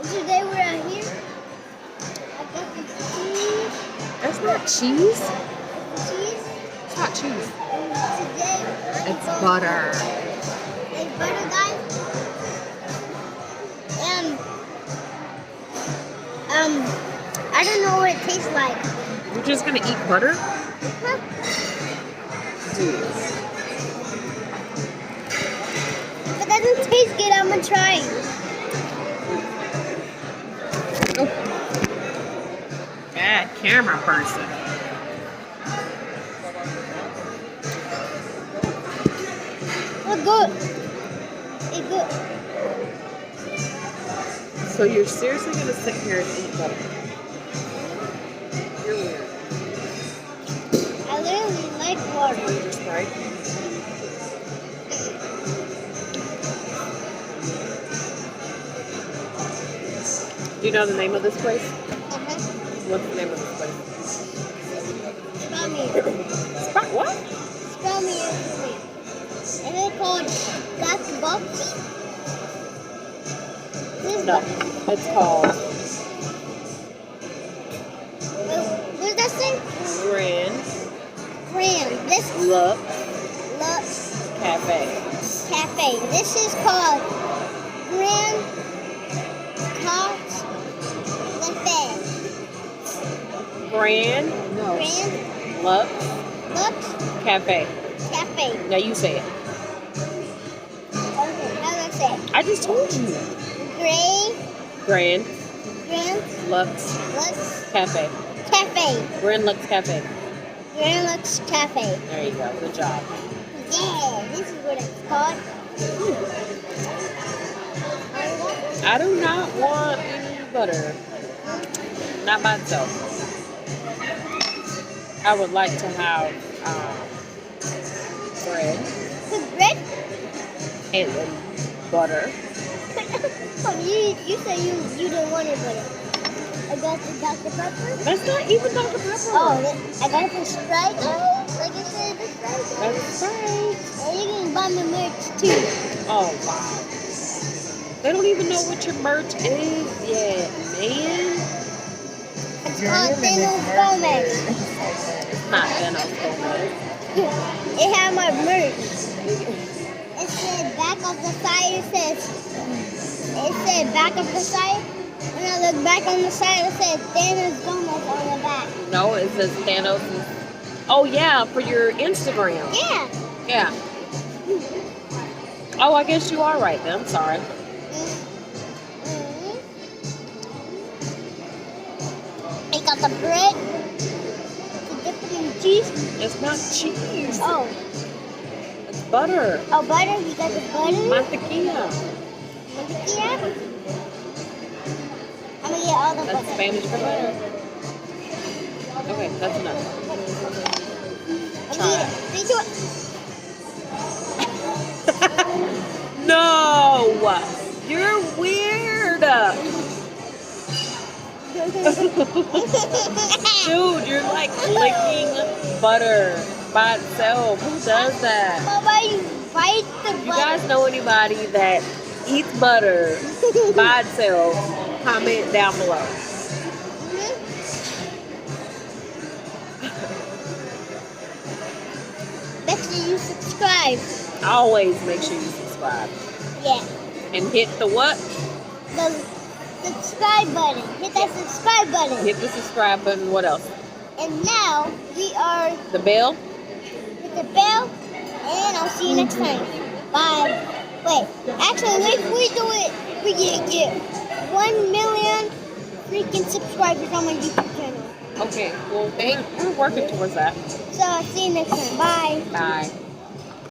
Today we're out here. I got the cheese. That's not cheese. Cheese. It's not cheese. Today It's butter. It's butter, guys. I don't know what it tastes like. You're just gonna eat butter? Huh? Dude. If it doesn't taste good, I'm gonna try. Oh. Bad camera person. It's good. It's good. So you're seriously gonna sit here and eat butter? You're weird. I literally like water. You just right? Do you know the name of this place? Uh-huh. What's the name of this place? Spell me. Spot what? Spell me instantly. And it's called Black Box. This is No, it's called what's that thing? Grand This Lux Lux Cafe. Cafe. This is called Grand Lux Cafe. Grand Grand Lux Lux Cafe. Cafe. Now you say it. Okay, how do I say it? I just told you. Grand Lux Lux Cafe. Cafe. Grand Lux Cafe. Grand Lux Cafe. There you go. Good job. Yeah, this is what it's called. I do not want any butter. Not by itself. I would like to have bread Cook bread? and butter. Oh, you said you didn't want it, but I got the Dr. Pepper. That's not even Dr. Pepper. Oh, I got the Sprite. Like you said, the Sprite. That's right. And you can buy my merch too. Oh, wow. They don't even know what your merch is yet, man. It's called Thanos Gomez. It's not Thanos Gomez. It had my merch. It said back of the side. It said back of the side. When I look back on the side, it said Thanos Gomez on the back. No, it says Thanos. Oh, yeah, for your Instagram. Yeah. Yeah. Oh, I guess you are right then. I'm sorry. I got the bread. To dip it in cheese. It's not cheese. Oh. It's butter. Oh, butter. You got the butter. Mantequilla. Mantequilla. I'm gonna get all the That's butter. Spanish for butter. Okay, that's enough. I'm gonna eat it. 3, 2, 1. No! You're weird! Dude, you're like licking butter by itself. Who does that? Baba, you bite the butter. You guys know anybody that eats butter by itself? Comment down below. Make sure you subscribe. Always make sure you subscribe. Yeah. And hit the what? The subscribe button. Hit that subscribe button. Hit the subscribe button. What else? And now we are The bell? with the bell. And I'll see you next time. Bye. Wait. Actually, if we do it, we can get 1 million freaking subscribers on my YouTube channel. Okay, well, we're working towards that. So I'll see you next time. Bye. Bye.